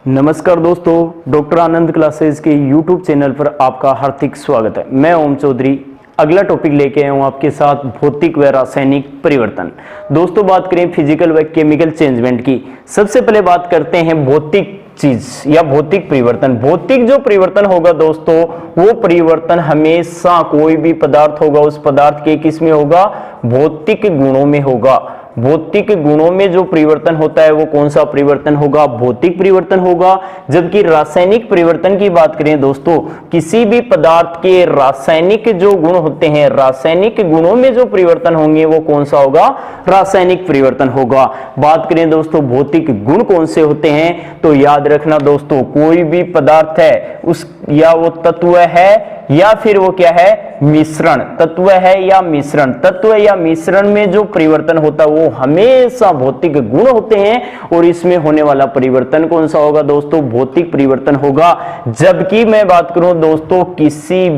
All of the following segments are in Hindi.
नमस्कार दोस्तों, डॉक्टर आनंद क्लासेस के यूट्यूब चैनल पर आपका हार्दिक स्वागत है। मैं ओम चौधरी अगला टॉपिक लेके आया हूँ आपके साथ भौतिक व रासायनिक परिवर्तन। दोस्तों बात करें फिजिकल व केमिकल चेंजमेंट की, सबसे पहले बात करते हैं भौतिक चीज या भौतिक परिवर्तन। भौतिक जो परिवर्तन होगा दोस्तों, वो परिवर्तन हमेशा कोई भी पदार्थ होगा उस पदार्थ के किस में होगा, भौतिक गुणों में होगा। भौतिक गुणों में जो परिवर्तन होता है वो कौन सा परिवर्तन होगा, भौतिक परिवर्तन होगा। जबकि रासायनिक परिवर्तन की बात करें दोस्तों, किसी भी पदार्थ के रासायनिक जो गुण होते हैं, रासायनिक गुणों में जो परिवर्तन होंगे वो कौन सा होगा, रासायनिक परिवर्तन होगा। बात करें दोस्तों भौतिक गुण कौन से होते हैं, तो याद रखना दोस्तों, कोई भी पदार्थ है उस या वो तत्व है या फिर वो क्या है, मिश्रण। तत्व है या मिश्रण, तत्व या मिश्रण में जो परिवर्तन होता है वो हमेशा भौतिक गुण होते हैं और इसमें होने वाला परिवर्तन कौन सा होगा दोस्तों, भौतिक परिवर्तन होगा। जबकि मैं बात करूं दोस्तों किसी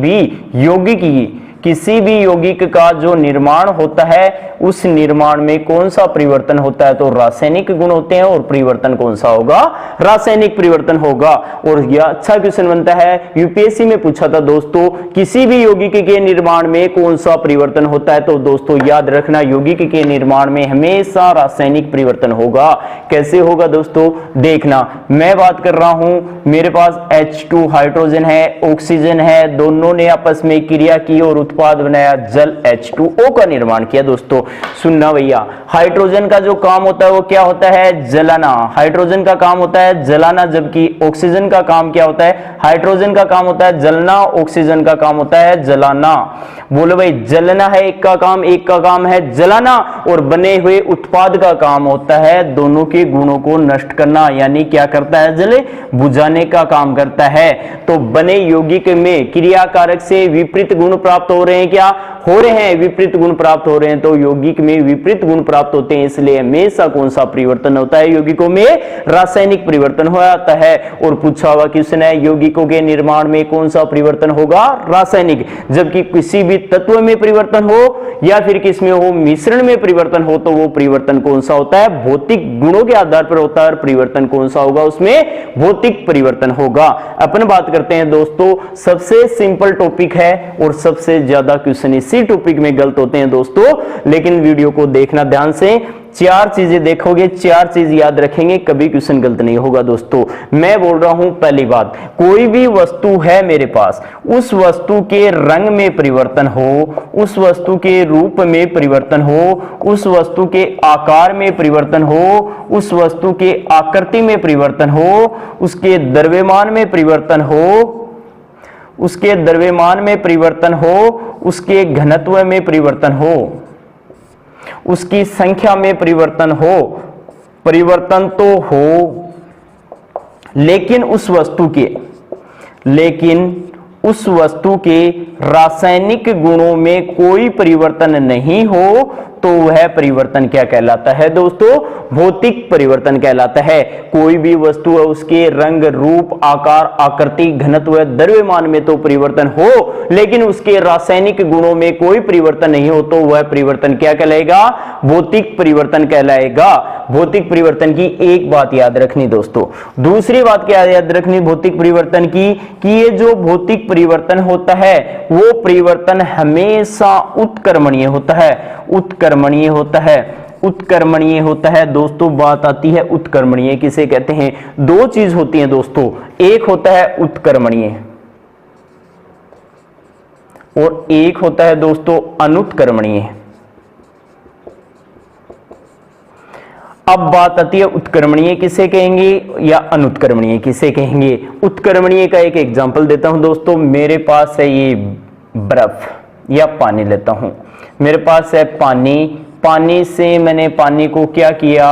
भी यौगिक का जो निर्माण होता है उस निर्माण में कौन सा परिवर्तन होता है, तो रासायनिक गुण होते हैं और परिवर्तन कौन सा होगा, रासायनिक परिवर्तन होगा। और यह अच्छा क्वेश्चन बनता है, यूपीएससी में पूछा था दोस्तों, किसी भी यौगिक के निर्माण में कौन सा परिवर्तन होता है, तो दोस्तों याद रखना यौगिक के निर्माण में हमेशा रासायनिक परिवर्तन होगा। कैसे होगा दोस्तों, देखना मैं बात कर रहा हूं, मेरे पास H2 हाइड्रोजन है, ऑक्सीजन है, दोनों ने आपस में क्रिया की और उत्पाद बनाया जल H2O का निर्माण किया। दोस्तों सुनना भैया, हाइड्रोजन का जो काम होता है वो क्या होता है, जलाना। हाइड्रोजन का काम होता है जलाना, जबकि ऑक्सीजन का काम क्या होता है, हाइड्रोजन का काम होता है जलना, ऑक्सीजन का काम होता है जलाना। बोलो भाई, जलना है एक का काम है जलाना, और बने हुए उत्पाद का काम होता है दोनों के गुणों को नष्ट करना, यानी क्या करता है, जले बुझाने का काम करता है। तो बने यौगिक में क्रिया कारक से विपरीत गुण प्राप्त हो रहे हैं, क्या हो रहे हैं, विपरीत गुण प्राप्त हो रहे हैं। तो यौगिक में विपरीत गुण प्राप्त होते हैं, इसलिए हमेशा कौन सा परिवर्तन होता है, यौगिकों में रासायनिक परिवर्तन हो जाता है। और पूछा हुआ क्वेश्चन है, यौगिकों के निर्माण में कौन सा परिवर्तन होगा, रासायनिक। जबकि किसी भी तत्व में परिवर्तन हो या फिर किसमें हो, मिश्रण में परिवर्तन हो, तो वो परिवर्तन कौन सा होता है, भौतिक गुणों के आधार पर होता है। परिवर्तन कौन सा होगा, उसमें भौतिक परिवर्तन होगा। अपन बात करते हैं दोस्तों, सबसे सिंपल टॉपिक है और सबसे ज्यादा क्वेश्चन इसी टॉपिक में गलत होते हैं दोस्तों, लेकिन वीडियो को देखना ध्यान से। चार चीजें देखोगे, चार चीज याद रखेंगे, कभी क्वेश्चन गलत नहीं होगा दोस्तों। मैं बोल रहा हूं पहली बात, कोई भी वस्तु है मेरे पास, उस वस्तु के रंग में परिवर्तन हो, उस वस्तु के रूप में परिवर्तन हो, उस वस्तु के आकार में परिवर्तन हो, उस वस्तु के आकृति में परिवर्तन हो, उसके द्रव्यमान में परिवर्तन हो, उसके द्रव्यमान में परिवर्तन हो, उसके घनत्व में परिवर्तन हो, उसकी संख्या में परिवर्तन हो, परिवर्तन तो हो, लेकिन उस वस्तु के रासायनिक गुणों में कोई परिवर्तन नहीं हो, तो वह परिवर्तन क्या कहलाता है दोस्तों, भौतिक परिवर्तन कहलाता है। कोई भी वस्तु है उसके रंग, रूप, आकार, आकृति, घनत्व, द्रव्यमान में तो परिवर्तन हो, लेकिन उसके रासायनिक गुणों में कोई परिवर्तन नहीं हो, तो वह परिवर्तन क्या कहलाएगा, भौतिक परिवर्तन कहलाएगा। भौतिक परिवर्तन की एक बात याद रखनी दोस्तों। दूसरी बात क्या याद रखनी भौतिक परिवर्तन की, कि ये जो भौतिक परिवर्तन होता है वो परिवर्तन हमेशा उत्क्रमणीय होता है, उत्क्रमणीय होता है, उत्क्रमणीय होता है दोस्तों। बात आती है उत्क्रमणीय किसे कहते हैं, दो चीज होती है दोस्तों, एक होता है उत्क्रमणीय और एक होता है दोस्तों अनुत्क्रमणीय। अब बात आती है उत्क्रमणीय किसे कहेंगे या अनुत्क्रमणीय किसे कहेंगे। उत्क्रमणीय का एक एग्जांपल देता हूं दोस्तों, मेरे पास है ये बर्फ या पानी लेता हूं, मेरे पास है पानी, पानी से मैंने पानी को क्या किया,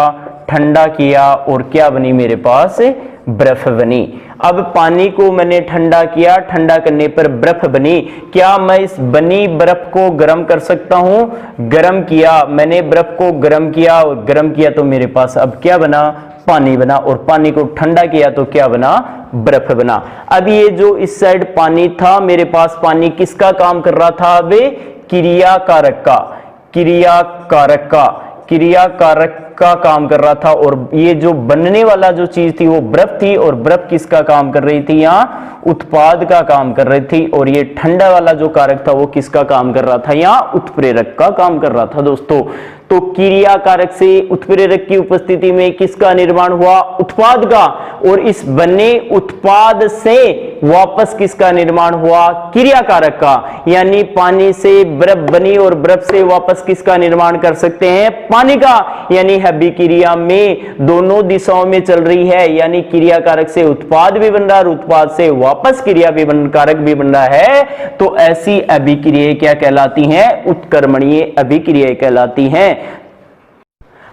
ठंडा किया, और क्या बनी मेरे पास, बर्फ बनी। अब पानी को मैंने ठंडा किया, ठंडा करने पर बर्फ बनी। क्या मैं इस बनी बर्फ को गर्म कर सकता हूं, गर्म किया, मैंने बर्फ को गर्म किया, और गर्म किया तो मेरे पास अब क्या बना, पानी बना, और पानी को ठंडा किया तो क्या बना, बर्फ बना। अब ये जो इस साइड पानी था, मेरे पास पानी किसका काम कर रहा था, अब क्रिया कारक का, क्रिया कारक का, क्रिया कारक का काम कर रहा था, और ये जो बनने वाला जो चीज थी वो बर्फ थी, और बर्फ किसका काम कर रही थी, यहाँ उत्पाद का काम कर रही थी, और ये ठंडा वाला जो कारक था वो किसका काम कर रहा था, यहाँ उत्प्रेरक का काम कर रहा था दोस्तों। तो क्रिया कारक से उत्प्रेरक की उपस्थिति में किसका निर्माण हुआ, उत्पाद का, और इस बने उत्पाद से वापस किसका निर्माण हुआ, क्रिया कारक का। यानी पानी से बर्फ बनी और बर्फ से वापस किसका निर्माण कर सकते हैं, पानी का। यानी अभिक्रिया में दोनों दिशाओं में चल रही है, यानी क्रिया कारक से उत्पाद भी बन रहा है और उत्पाद से वापस क्रिया भी कारक भी बन रहा है। तो ऐसी अभिक्रिया क्या कहलाती हैं, उत्क्रमणीय अभिक्रिया कहलाती हैं।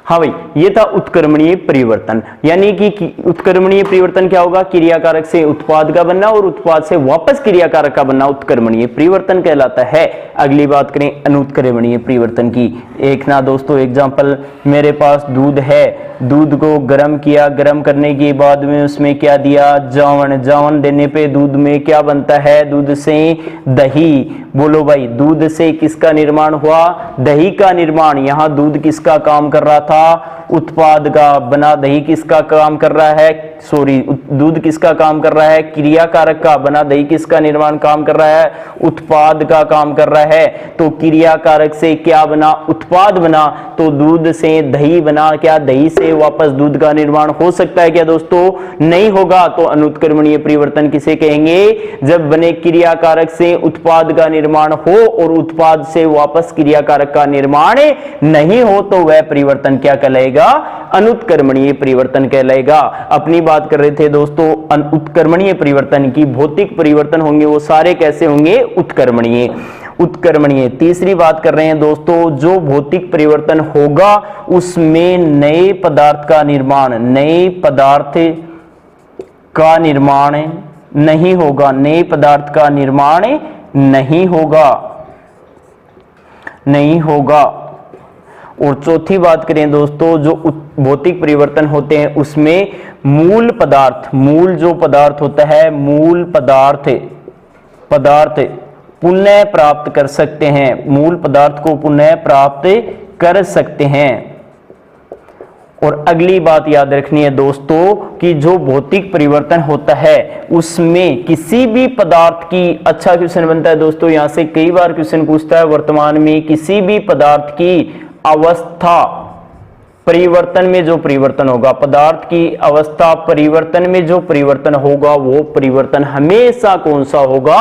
हाँ भाई, ये था उत्क्रमणीय परिवर्तन। यानी कि उत्क्रमणीय परिवर्तन क्या होगा, क्रिया कारक से उत्पाद का बनना और उत्पाद से वापस क्रिया कारक का बनना उत्क्रमणीय परिवर्तन कहलाता है। अगली बात करें अनुत्क्रमणीय परिवर्तन की। एक ना दोस्तों एग्जांपल, मेरे पास दूध है, दूध को गर्म किया, गर्म करने के बाद में उसमें क्या दिया, जावन, जावन देने पे दूध में क्या बनता है, दूध से दही। बोलो भाई, दूध से किसका निर्माण हुआ, दही का निर्माण। यहाँ दूध किसका काम कर रहा था, उत्पाद का, बना दही किसका काम कर रहा है, सॉरी दूध किसका काम कर रहा है, क्रिया कारक का, बना दही किसका निर्माण काम कर रहा है, उत्पाद का काम कर रहा है। तो क्रिया कारक से क्या बना, उत्पाद बना, तो दूध से दही बना। क्या दही से वापस दूध का निर्माण हो सकता है क्या दोस्तों, नहीं होगा। तो अनुत्क्रमणीय परिवर्तन किसे कहेंगे, जब बने क्रिया कारक से उत्पाद का निर्माण हो और उत्पाद से वापस क्रिया कारक का निर्माण नहीं हो, तो वह परिवर्तन क्या कहलाएगा, अनुत्क्रमणीय परिवर्तन कहलाएगा। अपनी बात कर रहे थे दोस्तों उत्क्रमणीय परिवर्तन की, भौतिक परिवर्तन होंगे वो सारे कैसे होंगे, उत्क्रमणीय। उत्क्रमणीय तीसरी बात कर रहे हैं दोस्तों, जो भौतिक परिवर्तन होगा उसमें नए पदार्थ का निर्माण, नए पदार्थ का निर्माण नहीं होगा, नए पदार्थ का निर्माण नहीं होगा, नहीं होगा। और चौथी बात करें दोस्तों, जो भौतिक परिवर्तन होते हैं उसमें मूल पदार्थ, मूल जो पदार्थ होता है, मूल पदार्थ पुनः प्राप्त कर सकते हैं, मूल पदार्थ को पुनः प्राप्त कर सकते हैं। और अगली बात याद रखनी है दोस्तों कि जो भौतिक परिवर्तन होता है उसमें किसी भी पदार्थ की, अच्छा क्वेश्चन बनता है दोस्तों, यहां से कई बार क्वेश्चन पूछता है, वर्तमान में किसी भी पदार्थ की अवस्था परिवर्तन में जो परिवर्तन होगा, पदार्थ की अवस्था परिवर्तन में जो परिवर्तन होगा वो परिवर्तन हमेशा कौन सा होगा,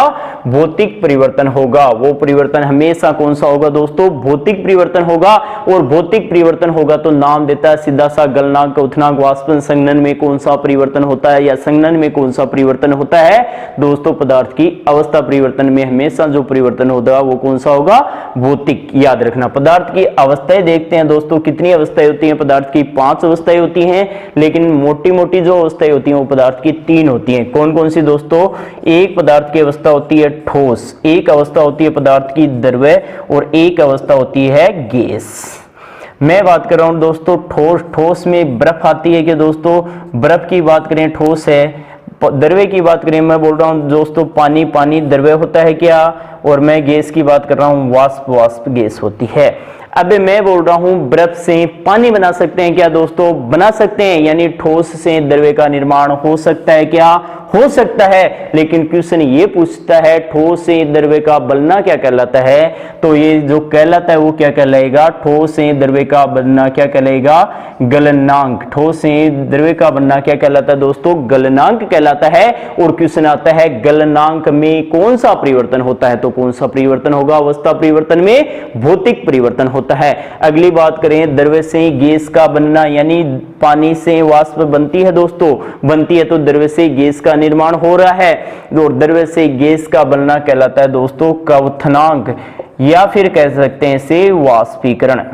भौतिक परिवर्तन होगा। वो परिवर्तन हमेशा कौन सा होगा दोस्तों, भौतिक परिवर्तन होगा। और भौतिक परिवर्तन होगा तो नाम देता है सीधा सा गलनांक, क्वथनांक, वाष्पन, संघनन में कौन सा परिवर्तन होता है या संघनन में कौन सा परिवर्तन होता है दोस्तों, पदार्थ की अवस्था परिवर्तन में हमेशा जो परिवर्तन होगा वो कौन सा होगा, भौतिक। याद रखना, पदार्थ की अवस्थाएं देखते हैं दोस्तों, कितनी अवस्थाएं होती हैं पदार्थ की, 5 अवस्थाएं होती हैं, लेकिन मोटी मोटी जो अवस्थाएं होती हैं वो पदार्थ की 3 होती हैं। कौन कौन सी दोस्तों, एक पदार्थ की अवस्था होती है ठोस, एक अवस्था होती है पदार्थ की द्रव्य, और एक अवस्था होती है गैस। मैं बात कर रहा हूं दोस्तों ठोस, ठोस में बर्फ आती है कि दोस्तों, बर्फ की बात करें ठोस है, द्रव्य की बात करें मैं बोल रहा हूं दोस्तों पानी, पानी द्रव्य होता है क्या, और मैं गैस की बात कर रहा हूं वाष्प, वाष्प गैस होती है। अब मैं बोल रहा हूं बर्फ से पानी बना सकते हैं क्या दोस्तों, बना सकते हैं, यानी ठोस से द्रव्य का निर्माण हो सकता है क्या, हो सकता है। लेकिन क्वेश्चन ये पूछता है ठोस से द्रव्य का बनना क्या कहलाता है, तो ये जो कहलाता है वो क्या कहलाएगा, ठोस से द्रव्य का बनना क्या कहलाएगा, गलनांक। ठोस से द्रव्य का बनना क्या कहलाता है दोस्तों, गलनांक कहलाता है। और क्वेश्चन आता है गलनांक में कौन सा परिवर्तन होता है, तो कौन सा परिवर्तन होगा, अवस्था परिवर्तन में भौतिक परिवर्तन होता है। अगली बात करें द्रव्य से गैस का बनना, यानी पानी से वाष्प बनती है दोस्तों, बनती है तो द्रव्य से गैस का निर्माण हो रहा है, और द्रव्य से गैस का बनना कहलाता है दोस्तों क्वथनांक, या फिर कह सकते हैं इसे वाष्पीकरण।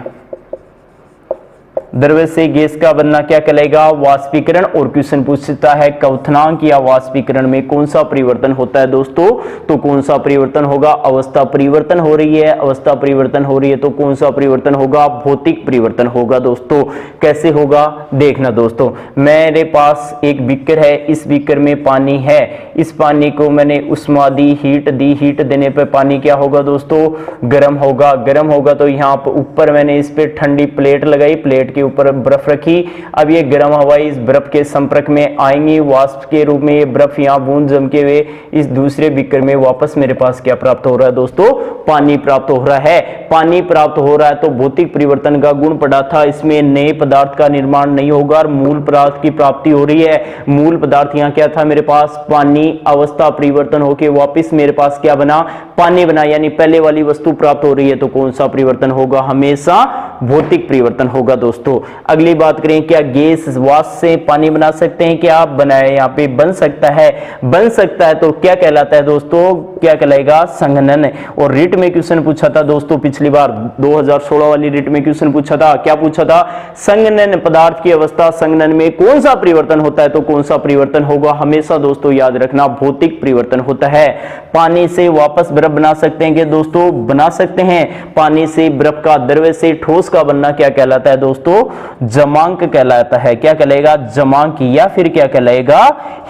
द्रव्य से गैस का बनना क्या कहलाएगा, वाष्पीकरण। और क्वेश्चन पूछता है क्वथनांक या वाष्पीकरण में कौन सा परिवर्तन होता है दोस्तों, तो कौन सा परिवर्तन होगा, अवस्था परिवर्तन हो रही है, अवस्था परिवर्तन हो रही है तो कौन सा परिवर्तन होगा, भौतिक परिवर्तन होगा दोस्तों। कैसे होगा देखना दोस्तों, मेरे पास एक बीकर है, इस बीकर में पानी है, इस पानी को मैंने उष्मा दी, हीट दी, हीट देने पर पानी क्या होगा दोस्तों, गर्म होगा। गर्म होगा तो यहाँ पर ऊपर मैंने इस पे ठंडी प्लेट लगाई, प्लेट के ऊपर बर्फ रखी, अब ये गर्म हवा इस बर्फ के संपर्क में आएंगी, वाष्प के रूप में ये बर्फ यहाँ बूंद जम के हुए इस दूसरे बीकर में वापस मेरे पास क्या प्राप्त हो रहा है दोस्तों, पानी प्राप्त हो रहा है। पानी प्राप्त हो रहा है तो भौतिक परिवर्तन का गुण पड़ा था, इसमें नए पदार्थ का निर्माण नहीं होगा और मूल पदार्थ की प्राप्ति हो रही है। मूल पदार्थ यहाँ क्या था मेरे पास, पानी, अवस्था परिवर्तन होके वापस मेरे पास क्या बना, पानी बना, यानी पहले वाली वस्तु प्राप्त हो रही है तो कौन सा परिवर्तन होगा, हमेशा भौतिक परिवर्तन होगा दोस्तों। अगली बात करें, क्या गैस वाष्प से पानी बना सकते हैं, क्या आप बनाए, यहाँ पे बन सकता है, बन सकता है तो क्या कहलाता है दोस्तों, क्या कहलाएगा, संघनन। और रिट में क्वेश्चन पूछा था दोस्तों पिछली बार 2016 वाली रिट में क्वेश्चन पूछा था, क्या पूछा था, संघनन पदार्थ की अवस्था संघनन में कौन सा परिवर्तन होता है तो कौन सा परिवर्तन होगा, हमेशा दोस्तों याद रखना भौतिक परिवर्तन होता है। पानी से वापस बर्फ बना सकते हैं क्या दोस्तों, बना सकते हैं। पानी से बर्फ का द्रव्य से ठोस का बनना क्या कहलाता है दोस्तों, जमांक कहलाता है। क्या कहलाएगा, जमांक, या फिर क्या कहलाएगा,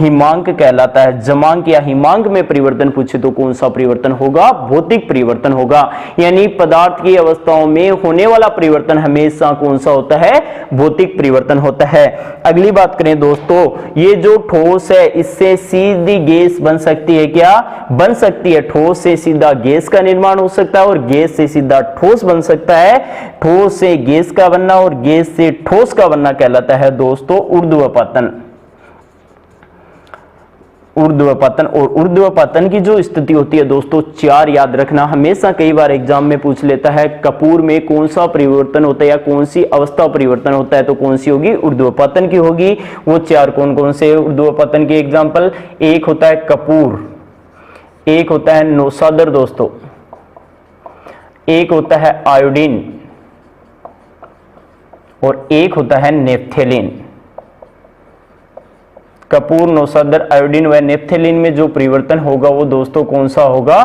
हिमांक कहलाता है। जमांक या हिमांक में परिवर्तन पूछे तो कौन सा परिवर्तन होगा, भौतिक परिवर्तन होगा। यानी पदार्थ की अवस्थाओं में होने वाला परिवर्तन हमेशा कौन सा होता है, भौतिक परिवर्तन होता है। अगली बात करें दोस्तों, ये जो ठोस है इससे सीधी गैस बन सकती है क्या, बन सकती है। ठोस से सीधा गैस का निर्माण हो सकता है और गैस से सीधा ठोस बन सकता है। ठोस से गैस का बनना और गैस से ठोस का बनना कहलाता है दोस्तों ऊर्ध्वपतन। ऊर्ध्वपतन, और ऊर्ध्वपतन की जो स्थिति होती है दोस्तों, चार याद रखना, हमेशा कई बार एग्जाम में पूछ लेता है, कपूर में कौन सा परिवर्तन होता है या कौन सी अवस्था परिवर्तन होता है तो कौन सी होगी, ऊर्ध्वपतन की होगी। वो चार कौन कौन से ऊर्ध्वपतन के एग्जाम्पल, एक होता है कपूर, एक होता है नौसादर दोस्तों, एक होता है आयोडीन और एक होता है नेप्थेलिन। कपूर, नौसादर, आयोडीन व नेप्थेलिन में जो परिवर्तन होगा वो दोस्तों कौन सा होगा,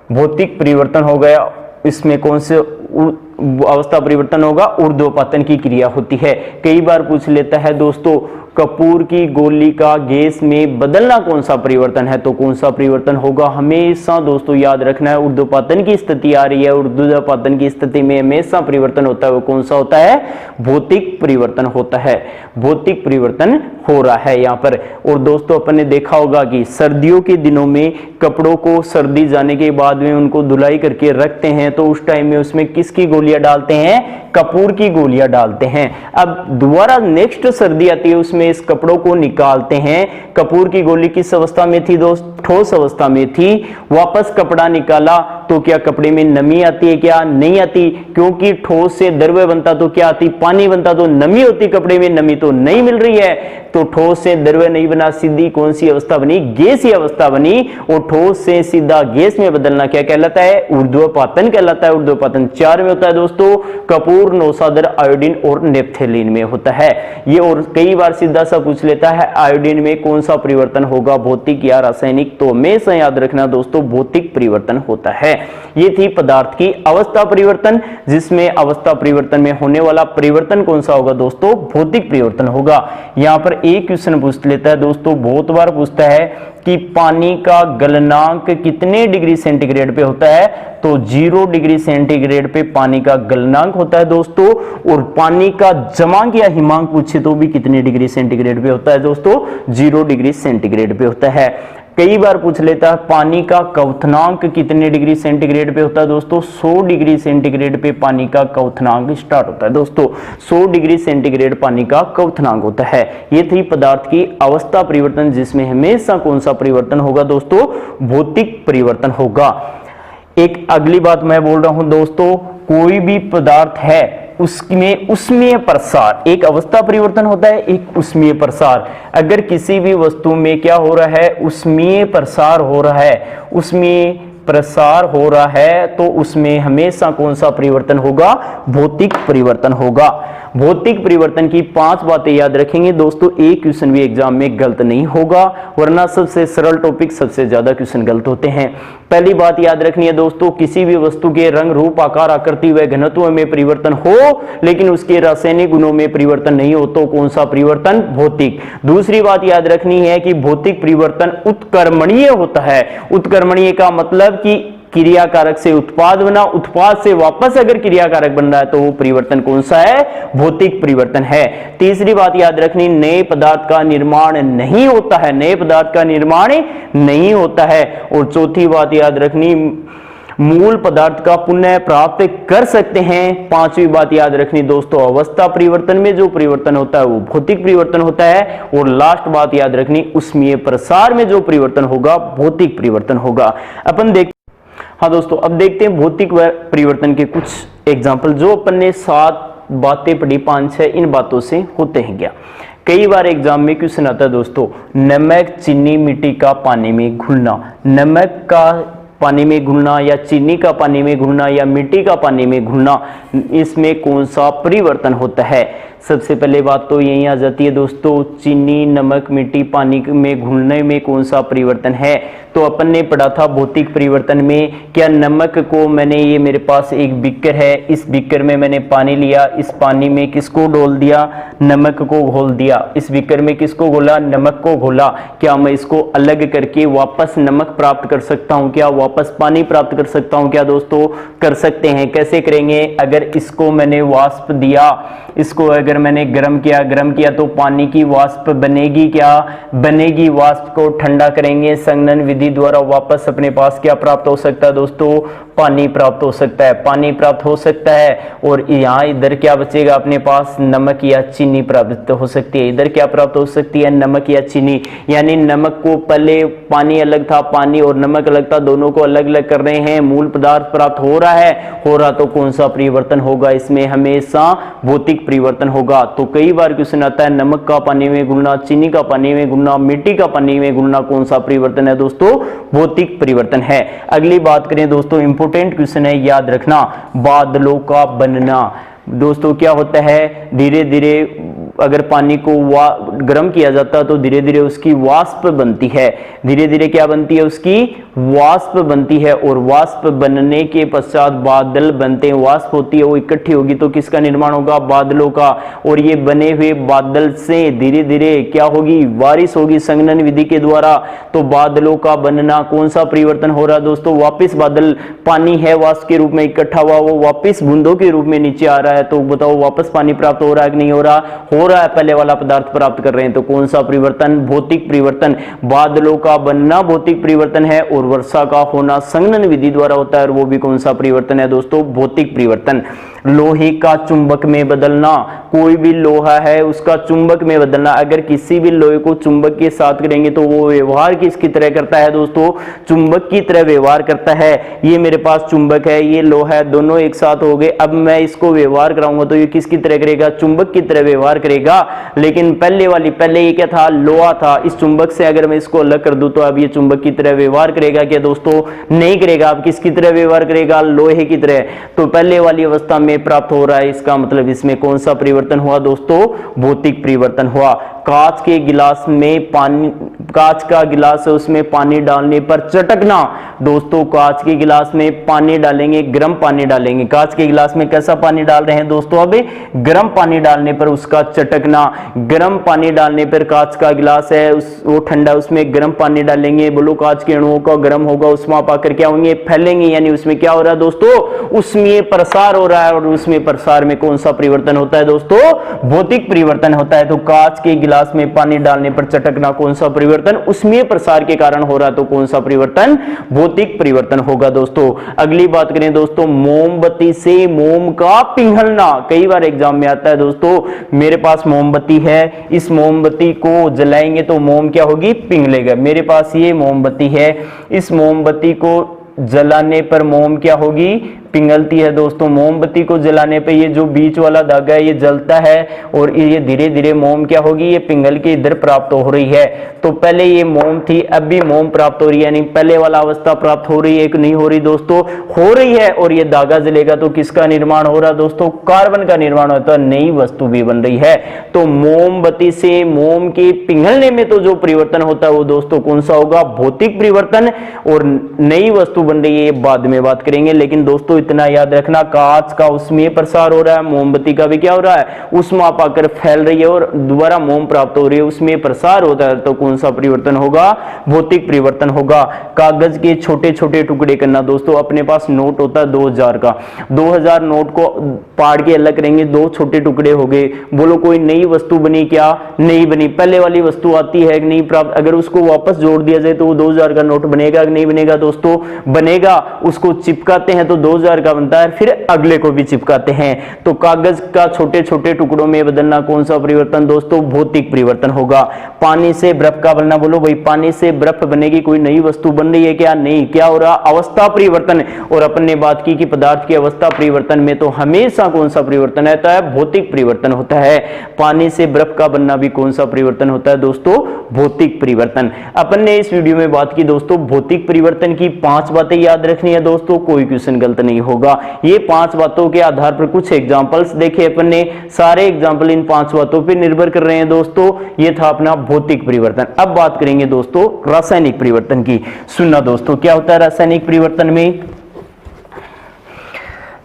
भौतिक परिवर्तन हो गया। इसमें कौन से अवस्था परिवर्तन होगा, ऊर्ध्वपतन की क्रिया होती है। कई बार पूछ लेता है दोस्तों, कपूर की गोली का गैस में बदलना कौन सा परिवर्तन है तो कौन सा परिवर्तन होगा, हमेशा दोस्तों याद रखना है। ऊर्ध्वपतन की स्थिति आ रही है, ऊर्ध्वपतन की स्थिति में हमेशा परिवर्तन होता है, वो कौन सा होता है, भौतिक परिवर्तन होता है। भौतिक परिवर्तन हो रहा है यहाँ पर। और दोस्तों अपन ने देखा होगा कि सर्दियों के दिनों में कपड़ों को सर्दी जाने के बाद में उनको धुलाई करके रखते हैं तो उस टाइम में उसमें किसकी गोलियां डालते हैं, कपूर की गोलियां डालते हैं। अब दोबारा नेक्स्ट सर्दी आती है उसमें इस कपड़ों को निकालते हैं। कपूर की गोली किस अवस्था में थी दोस्त, ठोस अवस्था में थी। वापस कपड़ा निकाला तो क्या कपड़े में नमी आती है, क्या नहीं आती, क्योंकि ठोस से द्रव्य बनता तो क्या आती, पानी बनता, तो नमी होती कपड़े में, नमी तो नहीं मिल रही है तो ठोस से द्रव्य नहीं बना, सीधी कौन सी अवस्था बनी, गैसीय अवस्था बनी। और ठोस से सीधा गैस में बदलना क्या कहलाता है, ऊर्ध्वपतन कहलाता है। ऊर्ध्वपतन चार में होता है दोस्तों, कपूर, नौसादर, आयोडीन और नेप्थेलिन में होता है ये। और कई बार सीधा सा पूछ लेता है आयोडीन में कौन सा परिवर्तन होगा, भौतिक या रासायनिक, तो हमेशा याद रखना दोस्तों भौतिक परिवर्तन होता है। ये थी पदार्थ की अवस्था परिवर्तन, जिसमें अवस्था परिवर्तन में होने वाला परिवर्तन कौन सा होगा दोस्तों, भौतिक परिवर्तन होगा। यहां पर एक क्वेश्चन पूछ लेता है दोस्तों, बहुत बार पूछता है कि पानी का गलनांक कितने डिग्री सेंटीग्रेड पे होता है, तो 0 डिग्री सेंटीग्रेड पे पानी का गलनांक होता है दोस्तों। और पानी का जमांक या हिमांक पूछे तो भी कितने डिग्री सेंटीग्रेड पे होता है दोस्तों, 0 डिग्री सेंटीग्रेड पे होता है। कई बार पूछ लेता है पानी का क्वथनांक कितने डिग्री सेंटीग्रेड पे होता है दोस्तों, 100 डिग्री सेंटीग्रेड पे पानी का क्वथनांक स्टार्ट होता है दोस्तों, 100 डिग्री सेंटीग्रेड पानी का क्वथनांक होता है। ये थी पदार्थ की अवस्था परिवर्तन, जिसमें हमेशा कौन सा परिवर्तन होगा दोस्तों, भौतिक परिवर्तन होगा। एक अगली बात मैं बोल रहा हूं दोस्तों, कोई भी पदार्थ है उसमें उष्मीय प्रसार, एक अवस्था परिवर्तन होता है, एक उष्मीय प्रसार। अगर किसी भी वस्तु में क्या हो रहा है, उष्मीय प्रसार हो रहा है, उष्मीय प्रसार हो रहा है तो उसमें हमेशा कौन सा परिवर्तन होगा, भौतिक परिवर्तन होगा। भौतिक परिवर्तन की 5 बातें याद रखेंगे दोस्तों, एक क्वेश्चन भी एग्जाम में गलत नहीं होगा, वरना सबसे सरल टॉपिक सबसे ज्यादा क्वेश्चन गलत होते हैं। पहली बात याद रखनी है दोस्तों, किसी भी वस्तु के रंग, रूप, आकार, आकृति व घनत्व में परिवर्तन हो लेकिन उसके रासायनिक गुणों में परिवर्तन नहीं हो तो कौन सा परिवर्तन, भौतिक। दूसरी बात याद रखनी है कि भौतिक परिवर्तन उत्कर्मणीय होता है। उत्कर्मणीय का मतलब कि क्रियाकारक से उत्पाद बना, उत्पाद से वापस अगर क्रियाकारक बन रहा है तो वो परिवर्तन कौन सा है? भौतिक परिवर्तन है। तीसरी बात याद रखनी, नए पदार्थ का निर्माण नहीं होता है, नए पदार्थ का निर्माण नहीं होता है। और चौथी बात याद रखनी, मूल पदार्थ का पुनः प्राप्त कर सकते हैं। पांचवी बात याद रखनी दोस्तों, अवस्था परिवर्तन में जो परिवर्तन होता है वो भौतिक परिवर्तन होता है। और लास्ट बात याद रखनी, ऊष्मीय प्रसार में जो परिवर्तन होगा भौतिक परिवर्तन होगा। अपन देख हाँ दोस्तों, अब देखते हैं भौतिक परिवर्तन के कुछ एग्जाम्पल। जो अपन ने 7 बातें पढ़ी, 5-6 इन बातों से होते हैं क्या? कई बार एग्जाम में क्वेश्चन आता है दोस्तों, नमक, चीनी, मिट्टी का पानी में घुलना। नमक का पानी में घुलना या चीनी का पानी में घुलना या मिट्टी का पानी में घुलना, इसमें कौन सा परिवर्तन होता है? सबसे पहले बात तो यही आ जाती है दोस्तों, चीनी, नमक, मिट्टी, पानी में घुलने में कौन सा परिवर्तन है? तो अपन ने पढ़ा था भौतिक परिवर्तन में, क्या नमक को मैंने, ये मेरे पास एक बीकर है, इस बीकर में मैंने पानी लिया, इस पानी में किसको डोल दिया? नमक को घोल दिया। इस बीकर में किसको घोला? नमक को घोला। क्या मैं इसको अलग करके वापस नमक प्राप्त कर सकता हूं? क्या वापस पानी प्राप्त कर सकता हूं? क्या दोस्तों कर सकते हैं। कैसे करेंगे? अगर इसको मैंने वाष्प दिया, इसको अगर मैंने गर्म किया तो पानी की वाष्प बनेगी। क्या बनेगी? वाष्प को ठंडा करेंगे, संघनन विधि द्वारा वापस अपने पास क्या प्राप्त हो सकता है दोस्तों? पानी प्राप्त हो सकता है, पानी प्राप्त हो सकता है। और यहाँ इधर क्या बचेगा अपने पास? नमक या चीनी प्राप्त हो सकती है। इधर क्या प्राप्त हो सकती है? नमक या चीनी। यानी नमक को पहले पानी अलग था, पानी और नमक अलग था, दोनों को अलग अलग कर रहे हैं, मूल पदार्थ प्राप्त हो रहा है। हो रहा तो कौन सा परिवर्तन होगा? इसमें हमेशा भौतिक परिवर्तन होगा। तो कई बार क्वेश्चन आता है, नमक का पानी में घुलना, चीनी का पानी में घुलना, मिट्टी का पानी में घुलना, कौन सा परिवर्तन है दोस्तों? भौतिक परिवर्तन है। अगली बात करें दोस्तों, इंपोर्टेंट क्वेश्चन है, याद रखना, बादलों का बनना। दोस्तों क्या होता है, धीरे धीरे अगर पानी को गर्म किया जाता है तो धीरे धीरे उसकी वाष्प बनती है। धीरे धीरे क्या बनती है? उसकी वाष्प बनती है। और वाष्प बनने के पश्चात बादल बनते हैं। वाष्प होती है वो इकट्ठी होगी तो किसका निर्माण होगा? बादलों का। और ये बने हुए बादल से धीरे धीरे क्या होगी? बारिश होगी संघनन विधि के द्वारा। तो बादलों का बनना, कौन सा परिवर्तन हो रहा है दोस्तों? वापिस बादल, पानी है वाष्प के रूप में इकट्ठा हुआ, वो वापिस बूंदों के रूप में नीचे आ रहा है। तो बताओ वापस पानी प्राप्त हो रहा है कि नहीं हो रहा? हो रहा है, पहले वाला पदार्थ प्राप्त कर रहे हैं। तो कौन सा परिवर्तन? भौतिक परिवर्तन। बादलों का बनना भौतिक परिवर्तन है और वर्षा का होना संघनन विधि द्वारा होता है, और वो भी कौन सा परिवर्तन है दोस्तों? भौतिक परिवर्तन। लोहे का चुंबक में बदलना, कोई भी लोहा है उसका चुंबक में बदलना। अगर किसी भी लोहे को चुंबक के साथ करेंगे तो वो व्यवहार किसकी तरह करता है दोस्तों? चुंबक की तरह व्यवहार करता है। ये मेरे पास चुंबक है, ये लोहा है, दोनों एक साथ हो गए। अब मैं इसको व्यवहार कराऊंगा तो ये किसकी तरह करेगा? चुंबक की तरह व्यवहार करेगा। लेकिन पहले ये क्या था? लोहा था। इस चुंबक से अगर मैं इसको अलग कर दूं तो अब ये चुंबक की तरह व्यवहार करेगा क्या दोस्तों? नहीं करेगा। अब किसकी तरह व्यवहार करेगा? लोहे की तरह। तो पहले वाली अवस्था में प्राप्त हो रहा है, इसका मतलब इसमें कौन सा परिवर्तन हुआ दोस्तों? भौतिक परिवर्तन हुआ। कांच के गिलास में पानी, कांच का गिलास है उसमें पानी डालने पर चटकना। दोस्तों कांच के गिलास में पानी डालेंगे, गर्म पानी डालेंगे। कांच के गिलास में कैसा पानी डाल रहे हैं दोस्तों? अब गर्म पानी डालने पर उसका चटकना। गर्म पानी डालने पर, कांच का गिलास है वो ठंडा, उसमें गर्म पानी डालेंगे, बोलो कांच के अणुओं का गर्म होगा, उष्मा पाकर क्या होंगे? फैलेंगे। यानी उसमें क्या हो रहा है दोस्तों? उसमें प्रसार हो रहा है। और उसमें प्रसार में कौन सा परिवर्तन होता है दोस्तों? भौतिक परिवर्तन होता है। तो कांच के गिलास में पानी डालने पर चटकना, कौन सा परिवर्तन? उसमें प्रसार के कारण हो रहा है। तो कौन सा परिवर्तन? भौतिक परिवर्तन होगा दोस्तों। अगली बात करें दोस्तों, मोमबत्ती से मोम का पिघलना। कई बार एग्जाम में आता है दोस्तों, मेरे पास मोमबत्ती है, इस मोमबत्ती को जलाएंगे तो मोम क्या होगी? पिघलेगा। मेरे पास ये मोमबत्ती है, इस मोमबत्ती को जलाने पर मोम क्या होगी? पिघलती है दोस्तों। मोमबत्ती को जलाने पे ये जो बीच वाला धागा है ये जलता है और ये धीरे धीरे मोम क्या होगी? ये पिघल के इधर प्राप्त हो रही है। तो पहले ये मोम थी, अब भी मोम प्राप्त हो रही है। यानी पहले वाला अवस्था प्राप्त हो रही है कि नहीं हो रही दोस्तों? हो रही है। और ये धागा जलेगा तो किसका निर्माण हो रहा है दोस्तों? कार्बन का निर्माण होता है, नई वस्तु भी बन रही है। तो मोमबत्ती से मोम के पिघलने में तो जो परिवर्तन होता है वो दोस्तों कौन सा होगा? भौतिक परिवर्तन। और नई वस्तु बन रही है, ये बाद में बात करेंगे। लेकिन दोस्तों इतना याद रखना, कांच का उसमें प्रसार हो रहा है, मोमबत्ती का भी क्या हो रहा है, उष्मा पाकर फैल रही है और दोबारा मोम प्राप्त हो रही है, उसमें प्रसार होता है, तो कौन सा परिवर्तन होगा, भौतिक परिवर्तन होगा। कागज के छोटे छोटे टुकड़े करना दोस्तों, अपने पास नोट होता है 2000 का, 2000 नोट को पाड़ के अलग करेंगे, दो छोटे टुकड़े हो गए, बोलो कोई नई वस्तु बनी क्या, नहीं बनी, पहले वाली वस्तु आती है कि नहीं प्राप्त, अगर उसको वापस जोड़ दिया जाए तो वो 2000 का नोट बनेगा कि नहीं बनेगा दोस्तों, बनेगा। उसको चिपकाते हैं तो 2000 का बनता है, फिर अगले को भी चिपकाते हैं, तो कागज का छोटे छोटे टुकड़ों में बदलना कौन सा परिवर्तन दोस्तों, भौतिक परिवर्तन होगा। पानी से बर्फ का बनना, बोलो भाई पानी से बर्फ बनेगी, कोई नई वस्तु बन रही है क्या, नहीं, क्या हो रहा, अवस्था परिवर्तन। और अपन ने बात की कि पदार्थ की अवस्था परिवर्तन में तो हमेशा कौन सा परिवर्तन रहता है, भौतिक परिवर्तन होता है। पानी से बर्फ का बनना भी कौन सा परिवर्तन होता है दोस्तों, भौतिक परिवर्तन। अपन ने इस वीडियो में बात की दोस्तों भौतिक परिवर्तन की 5 बातें याद रखनी है दोस्तों, कोई क्वेश्चन गलत नहीं होगा। ये 5 बातों के आधार पर कुछ एग्जांपल्स देखे अपन ने, सारे एग्जांपल इन 5 बातों पर निर्भर कर रहे हैं दोस्तों। ये था अपना भौतिक परिवर्तन। अब बात करेंगे दोस्तों रासायनिक परिवर्तन की। सुनना दोस्तों, क्या होता है रासायनिक परिवर्तन में।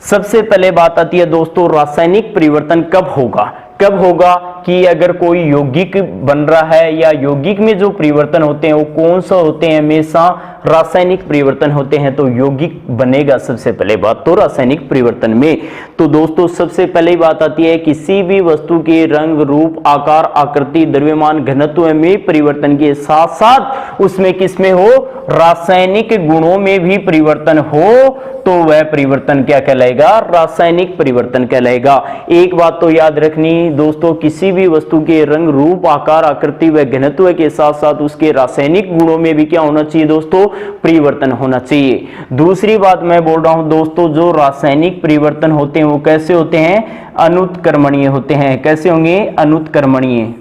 सबसे पहले बात आती है दोस्तों रासायनिक परिवर्तन कब होगा, कब होगा कि अगर कोई यौगिक बन रहा है या यौगिक में जो परिवर्तन होते हैं वो कौन सा होते हैं, हमेशा रासायनिक परिवर्तन होते हैं, तो यौगिक बनेगा सबसे पहले बात तो रासायनिक परिवर्तन में। तो दोस्तों सबसे पहले बात आती है किसी भी वस्तु के रंग रूप आकार आकृति द्रव्यमान घनत्व में परिवर्तन के साथ साथ उसमें किसमें हो, रासायनिक गुणों में भी परिवर्तन हो, तो वह परिवर्तन क्या कहलाएगा, रासायनिक परिवर्तन कहलाएगा। एक बात तो याद रखनी दोस्तों, किसी भी वस्तु के रंग रूप आकार आकृति व घनत्व के साथ साथ उसके रासायनिक गुणों में भी क्या होना चाहिए दोस्तों, परिवर्तन होना चाहिए। दूसरी बात मैं बोल रहा हूं दोस्तों, जो रासायनिक परिवर्तन होते हैं वो कैसे होते हैं, अनुत्क्रमणीय होते हैं। कैसे होंगे, अनुत्क्रमणीय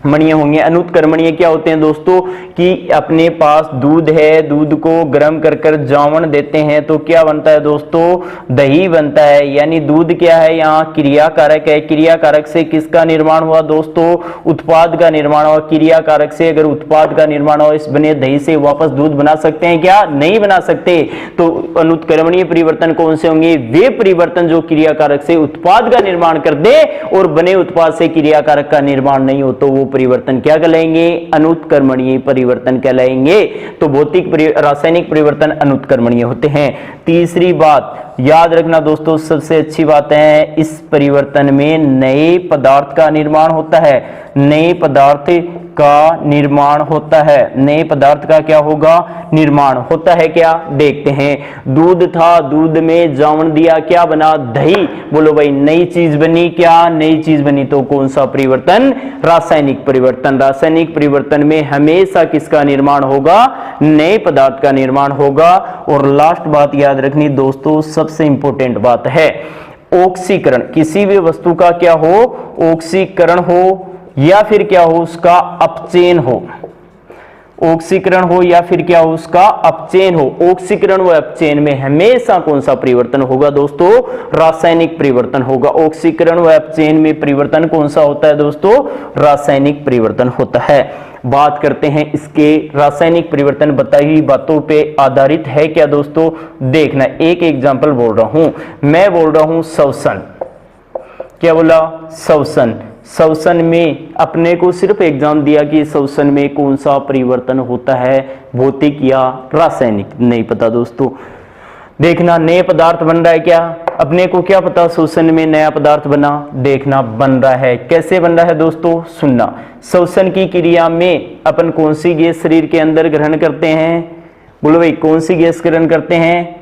मणीय होंगे। अनुत्क्रमणीय क्या होते हैं दोस्तों, कि अपने पास दूध है, दूध को गर्म कर कर जावन देते हैं तो क्या बनता है दोस्तों, दही बनता है। यानी दूध क्या है, यहाँ क्रियाकारक है, क्रियाकारक से किसका निर्माण हुआ दोस्तों, उत्पाद का निर्माण हुआ। क्रियाकारक से अगर उत्पाद का निर्माण हो, इस बने दही से वापस दूध बना सकते हैं क्या, नहीं बना सकते। तो अनुत्क्रमणीय परिवर्तन कौन से होंगे, वे परिवर्तन जो क्रियाकारक से उत्पाद का निर्माण कर दे और बने उत्पाद से क्रियाकारक का निर्माण नहीं हो, तो वो परिवर्तन क्या कहलाएंगे, अनुत्क्रमणीय परिवर्तन कहलाएंगे। तो भौतिक रासायनिक परिवर्तन अनुत्क्रमणीय होते हैं। तीसरी बात याद रखना दोस्तों, सबसे अच्छी बात है, इस परिवर्तन में नए पदार्थ का निर्माण होता है, नए पदार्थ का निर्माण होता है, नए पदार्थ का क्या होगा, निर्माण होता है। क्या देखते हैं, दूध था, दूध में जावन दिया, क्या बना, दही। बोलो भाई नई चीज बनी, क्या नई चीज बनी, तो कौन सा परिवर्तन, रासायनिक परिवर्तन। रासायनिक परिवर्तन में हमेशा किसका निर्माण होगा, नए पदार्थ का निर्माण होगा। और लास्ट बात याद रखनी दोस्तों, सबसे इंपॉर्टेंट बात है ऑक्सीकरण। किसी भी वस्तु का क्या हो, ऑक्सीकरण हो या फिर क्या हो, उसका अपचयन हो। ऑक्सीकरण हो या फिर क्या हो, उसका अपचयन हो। ऑक्सीकरण व अपचयन में हमेशा कौन सा परिवर्तन होगा दोस्तों, रासायनिक परिवर्तन होगा। ऑक्सीकरण व अपचयन में परिवर्तन कौन सा होता है दोस्तों, रासायनिक परिवर्तन होता है। बात करते हैं इसके रासायनिक परिवर्तन बताई हुई बातों पे आधारित है क्या दोस्तों, देखना। एक एग्जांपल बोल रहा हूं, मैं बोल रहा हूं श्वसन, क्या बोला, श्वसन। श्वसन में अपने को सिर्फ एग्जाम दिया कि श्वसन में कौन सा परिवर्तन होता है, भौतिक या रासायनिक, नहीं पता दोस्तों। देखना नए पदार्थ बन रहा है क्या, अपने को क्या पता श्वसन में नया पदार्थ बना, देखना बन रहा है। कैसे बन रहा है दोस्तों, सुनना। श्वसन की क्रिया में अपन कौन सी गैस शरीर के अंदर ग्रहण करते हैं, बोलो भाई कौन सी गैस ग्रहण करते हैं,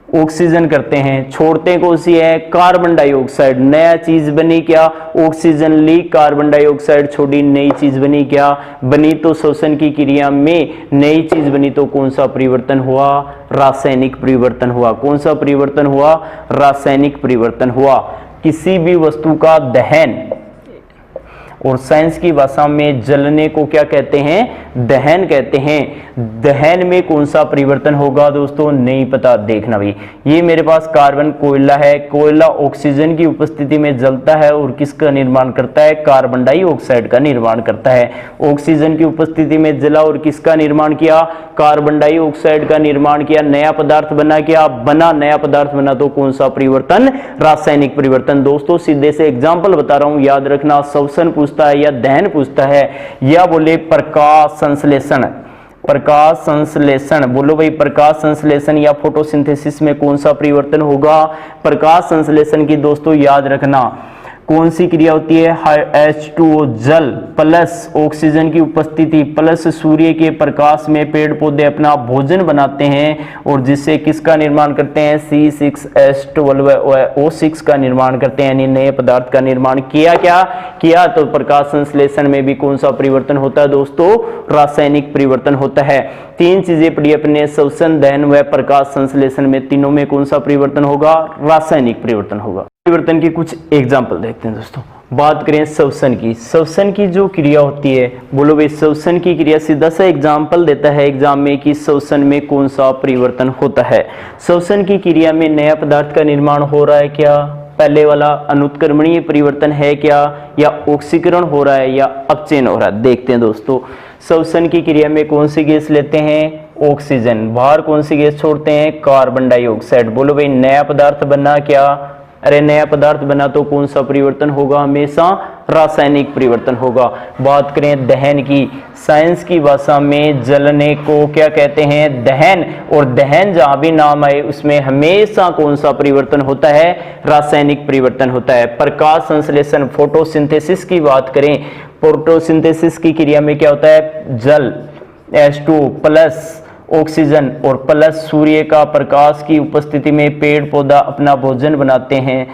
ऑक्सीजन करते हैं। छोड़ते कौन सी है, कार्बन डाइऑक्साइड। नया चीज बनी क्या, ऑक्सीजन ली, कार्बन डाइऑक्साइड छोड़ी, नई चीज बनी क्या, बनी। तो श्वसन की क्रिया में नई चीज बनी, तो कौन सा परिवर्तन हुआ, रासायनिक परिवर्तन हुआ। कौन सा परिवर्तन हुआ, रासायनिक परिवर्तन हुआ। किसी भी वस्तु का दहन, और साइंस की भाषा में जलने को क्या कहते हैं? दहन कहते हैं। दहन में कौन सा परिवर्तन होगा दोस्तों? नहीं पता, देखना भाई। ये मेरे पास कार्बन कोयला है, कोयला ऑक्सीजन की उपस्थिति में जलता है और किसका निर्माण करता है? कार्बन डाइऑक्साइड का निर्माण करता है। ऑक्सीजन की उपस्थिति में जला और किसका निर्माण किया? कार्बन डाइऑक्साइड का निर्माण किया। नया पदार्थ बना, क्या बना? नया पदार्थ बना। तो कौन सा परिवर्तन? रासायनिक परिवर्तन। दोस्तों सीधे से एग्जाम्पल बता रहा हूं, याद रखना। श्वसन पूछता है या दहन पूछता है या बोले प्रकाश संश्लेषण। प्रकाश संश्लेषण बोलो भाई, प्रकाश संश्लेषण या फोटोसिंथेसिस में कौन सा परिवर्तन होगा? प्रकाश संश्लेषण की दोस्तों याद रखना कौन सी क्रिया होती है? H2O जल प्लस ऑक्सीजन की उपस्थिति प्लस सूर्य के प्रकाश में पेड़ पौधे अपना भोजन बनाते हैं और जिससे किसका निर्माण करते हैं? C6H12O6 का निर्माण करते हैं, यानी नए पदार्थ का निर्माण किया। क्या किया? तो प्रकाश संश्लेषण में भी कौन सा परिवर्तन होता है दोस्तों? रासायनिक परिवर्तन होता है। तीन चीजें पढ़ी अपने, श्वसन, दहन व प्रकाश संश्लेषण में, तीनों में कौन सा परिवर्तन होगा? रासायनिक परिवर्तन होगा। परिवर्तन के कुछ एग्जाम्पल देखते हैं दोस्तों। बात करें श्वसन की। श्वसन की जो क्रिया होती है, बोलो भाई श्वसन की क्रिया, सीधा सा एग्जाम्पल देता है एग्जाम में कि श्वसन में कौन सा परिवर्तन होता है। श्वसन की क्रिया में नया पदार्थ का निर्माण हो रहा है क्या? पहले वाला अनुत्क्रमणीय परिवर्तन है क्या, या ऑक्सीकरण हो रहा है या अपचयन हो रहा है? देखते हैं दोस्तों। श्वसन की क्रिया में कौन सी गैस लेते हैं? ऑक्सीजन। बाहर कौन सी गैस छोड़ते हैं? Carbon dioxide. बोलो भाई नया पदार्थ बना क्या? अरे नया पदार्थ बना तो कौन सा परिवर्तन होगा? हमेशा रासायनिक परिवर्तन होगा। बात करें दहन की, साइंस की भाषा में जलने को क्या कहते हैं? दहन। और दहन जहां भी नाम आए उसमें हमेशा कौन सा परिवर्तन होता है? रासायनिक परिवर्तन होता है। प्रकाश संश्लेषण फोटोसिंथेसिस की बात करें, फोटोसिंथेसिस की क्रिया में क्या होता है? जल H2 प्लस ऑक्सीजन और प्लस सूर्य का प्रकाश की उपस्थिति में पेड़ पौधा अपना भोजन बनाते हैं।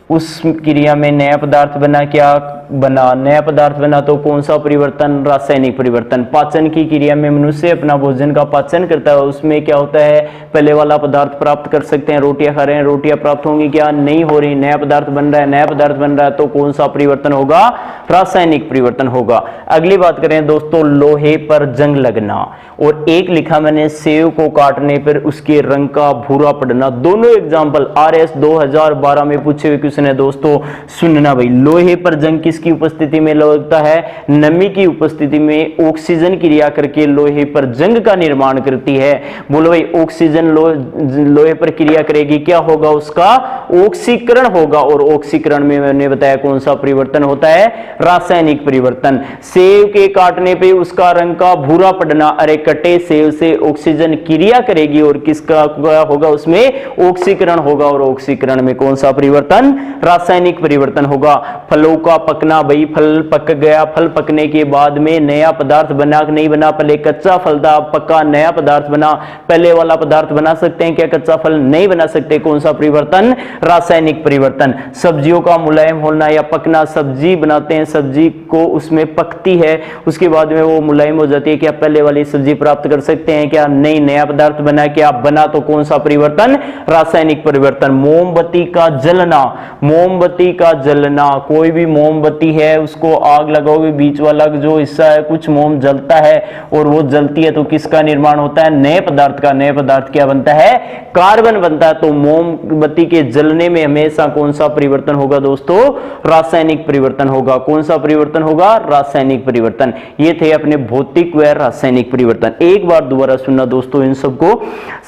उस क्रिया में नया पदार्थ बना, क्या बना? नया पदार्थ बना तो कौन सा परिवर्तन? रासायनिक परिवर्तन। पाचन की क्रिया में मनुष्य अपना भोजन का पाचन करता है, उसमें क्या होता है? पहले वाला पदार्थ प्राप्त कर सकते हैं। रोटियां खा रहे हैं, रोटियां प्राप्त होंगी क्या? नहीं हो रही। नया पदार्थ बन रहा है, नया पदार्थ बन रहा है तो कौन सा परिवर्तन होगा? रासायनिक परिवर्तन होगा। अगली बात करें दोस्तों, लोहे पर जंग लगना, और एक लिखा मैंने सेव को काटने पर उसके रंग का भूरा पड़ना। दोनों एग्जाम्पल RS 2012 में पूछे हुए क्वेश्चन है दोस्तों, सुनना भाई। लोहे पर जंग किसकी उपस्थिति में लगता है? नमी की उपस्थिति में ऑक्सीजन क्रिया करके लोहे पर जंग का निर्माण करती है। बोलो भाई ऑक्सीजन लोहे पर क्रिया करेगी, क्या होगा? उसका ऑक्सीकरण होगा, और ऑक्सीकरण में मैंने बताया कौन सा परिवर्तन होता है? रासायनिक परिवर्तन। सेव के काटने पे उसका रंग का भूरा पड़ना, अरे कटे सेव से ऑक्सीजन क्रिया करेगी और किसका होगा? उसमें ऑक्सीकरण होगा, और ऑक्सीकरण में कौन सा परिवर्तन? रासायनिक परिवर्तन होगा। फलों का पकना, भाई फल पक गया, फल पकने के बाद में नया पदार्थ बना कि नहीं बना? पहले कच्चा फल था, पक्का नया पदार्थ बना। पहले वाला पदार्थ बना सकते हैं क्या? कच्चा फल नहीं बना सकते। कौन सा परिवर्तन? रासायनिक परिवर्तन। सब्जियों का मुलायम होना या पकना, सब्जी बनाते हैं, सब्जी को उसमें पकती है, उसके बाद में वो मुलायम हो जाती है, क्या पहले वाली सब्जी प्राप्त कर सकते हैं क्या? नहीं। नया पदार्थ बना, क्या बना? तो कौन सा परिवर्तन? रासायनिक परिवर्तन। मोमबत्ती का जलना, मोमबत्ती का जलना, कोई भी मोमबत्ती है उसको आग लगाओगे, बीच वाला जो हिस्सा है कुछ मोम जलता है और वो जलती है तो किसका निर्माण होता है? नए पदार्थ का। नए पदार्थ क्या बनता है? कार्बन बनता है। तो मोमबत्ती के जलने में हमेशा कौन सा परिवर्तन होगा दोस्तों? रासायनिक परिवर्तन होगा। कौन सा परिवर्तन होगा? रासायनिक परिवर्तन। ये थे अपने भौतिक व रासायनिक परिवर्तन। एक बार दोबारा सुनना दोस्तों इन सबको।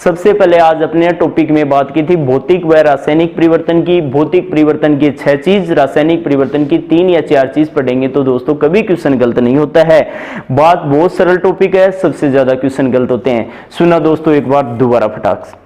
सबसे पहले आज अपने टॉपिक में बात की थी भौतिक व रासायनिक परिवर्तन की। भौतिक परिवर्तन की 6 चीज, रासायनिक परिवर्तन की 3 या 4 चीज पढ़ेंगे तो दोस्तों कभी क्वेश्चन गलत नहीं होता है। बात बहुत सरल टॉपिक है, सबसे ज्यादा क्वेश्चन गलत होते हैं। सुना दोस्तों एक बार दोबारा फटाक से।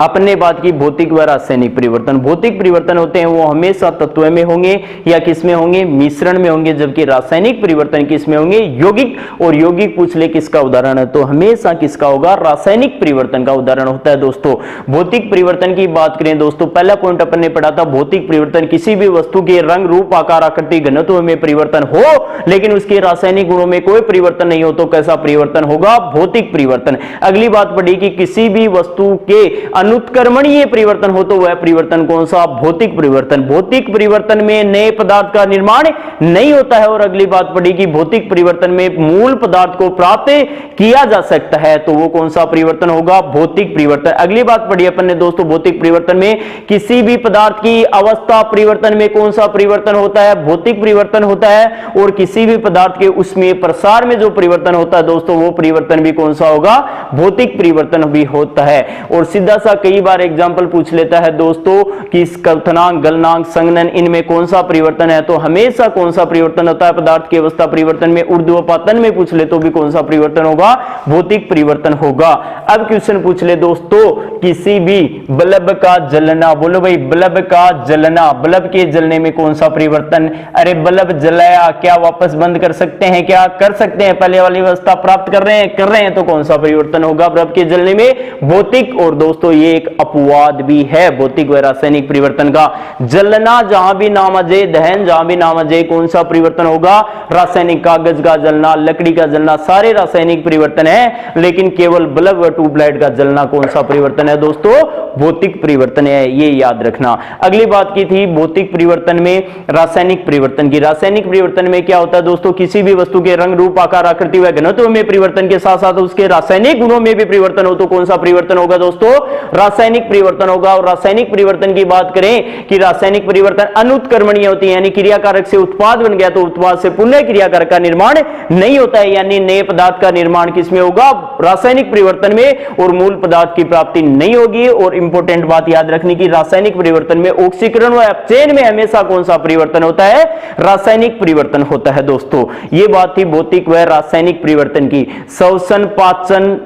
अपने बात की भौतिक व रासायनिक परिवर्तन। भौतिक परिवर्तन होते हैं वो हमेशा तत्व में होंगे या किस में होंगे? मिश्रण में होंगे। जबकि रासायनिक परिवर्तन किस में होंगे? यौगिक। और यौगिक पूछ ले किसका उदाहरण है तो हमेशा किसका होगा? रासायनिक परिवर्तन का उदाहरण होता है दोस्तों। भौतिक परिवर्तन की बात करें दोस्तों, पहला पॉइंट अपन ने पढ़ा था भौतिक परिवर्तन किसी भी वस्तु के रंग, रूप, आकार, आकृति, घनत्व में परिवर्तन हो लेकिन उसके रासायनिक गुणों में कोई परिवर्तन नहीं हो तो कैसा परिवर्तन होगा? भौतिक परिवर्तन। अगली बात पढ़ी कि किसी भी वस्तु के अनुत्क्रमणीय परिवर्तन हो तो वह परिवर्तन कौन सा? भौतिक परिवर्तन। भौतिक परिवर्तन में नए पदार्थ का निर्माण नहीं होता है। और अगली बात पड़ी कि भौतिक परिवर्तन में मूल पदार्थ को प्राप्त किया जा सकता है, तो वो कौन सा परिवर्तन होगा? भौतिक परिवर्तन। अगली बात पड़ी अपन ने दोस्तों, भौतिक परिवर्तन में किसी भी पदार्थ की अवस्था परिवर्तन में कौन सा परिवर्तन होता है? भौतिक परिवर्तन होता है। और किसी भी पदार्थ के उसमें प्रसार में जो परिवर्तन होता है दोस्तों, वो परिवर्तन भी कौन सा होगा? भौतिक परिवर्तन भी होता है। और सीधा सा कई बार एग्जाम्पल पूछ लेता है दोस्तों कि क्वथनांक, गलनांक, संघनन, इनमें कौन सा परिवर्तन है? तो हमेशा कौन सा परिवर्तन होता है? पदार्थ की अवस्था परिवर्तन में ऊर्ध्वपातन में पूछ ले तो भी कौन सा परिवर्तन होगा? भौतिक परिवर्तन होगा। अब क्वेश्चन पूछ ले दोस्तों, किसी भी बल्ब का जलना, बोलो भाई, बल्ब का जलना, बल्ब के जलने में कौन सा परिवर्तन? अरे बल्ब जलाया, क्या वापस बंद कर सकते हैं? क्या कर सकते हैं? पहले वाली अवस्था प्राप्त कर रहे हैं, तो कौन सा परिवर्तन होगा बल्ब के जलने में? भौतिक। और दोस्तों ये एक अपवाद भी है भौतिक व रासायनिक परिवर्तन का। जलना जहां भी नाम अजय, दहन जहां भी नाम अजय, कौन सा परिवर्तन होगा? रासायनिक। कागज का जलना, लकड़ी का जलना, सारे रासायनिक परिवर्तन है, लेकिन केवल बल्ब व ट्यूबलाइट का जलना कौन सा परिवर्तन है दोस्तों? भौतिक परिवर्तन है, ये याद रखना। अगली बात की थी भौतिक परिवर्तन में रासायनिक परिवर्तन की। रासायनिक परिवर्तन में क्या होता है दोस्तों? किसी भी वस्तु के रंग, रूप, आकार, आकृति व घनत्व में परिवर्तन के साथ साथ उसके रासायनिक गुणों में भी परिवर्तन हो तो कौन सा परिवर्तन होगा दोस्तों? रासायनिक परिवर्तन होगा। और रासायनिक परिवर्तन की बात करें कि रासायनिक परिवर्तन अनुत्क्रमणीय होती है, यानी क्रियाकारक से उत्पाद बन गया तो उत्पाद से पुनः क्रियाकारक का निर्माण नहीं होता है, यानी नए पदार्थ का निर्माण किसमें होगा? रासायनिक परिवर्तन में। और मूल पदार्थ की प्राप्ति नहीं होगी। और इंपॉर्टेंट बात याद रखनी की रासायनिक परिवर्तन में ऑक्सीकरण व अपचयन में हमेशा कौन सा परिवर्तन होता है? रासायनिक परिवर्तन होता है दोस्तों। ये बात थी भौतिक व रासायनिक परिवर्तन की। श्वसन, पाचन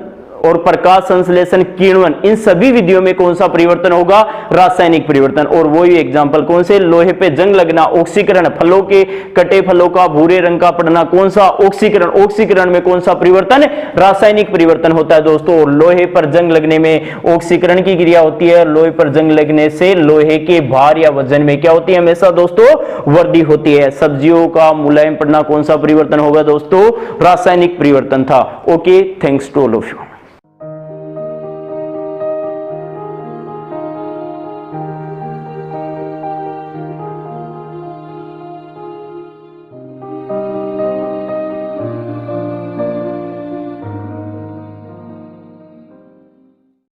और प्रकाश संश्लेषण, किण्वन, इन सभी विधियों में कौन सा परिवर्तन होगा? रासायनिक परिवर्तन। और वही एग्जांपल कौन से? लोहे पे जंग लगना, ऑक्सीकरण, फलों के कटे फलों का भूरे रंग का पड़ना, कौन सा? ऑक्सीकरण। ऑक्सीकरण में कौन सा परिवर्तन? रासायनिक परिवर्तन होता है दोस्तों। और लोहे पर जंग लगने में ऑक्सीकरण की क्रिया होती है। लोहे पर जंग लगने से लोहे के भार या वजन में क्या होती है? हमेशा दोस्तों वृद्धि होती है। सब्जियों का मुलायम पड़ना कौन सा परिवर्तन होगा दोस्तों? रासायनिक परिवर्तन था। Okay, thanks to all of you.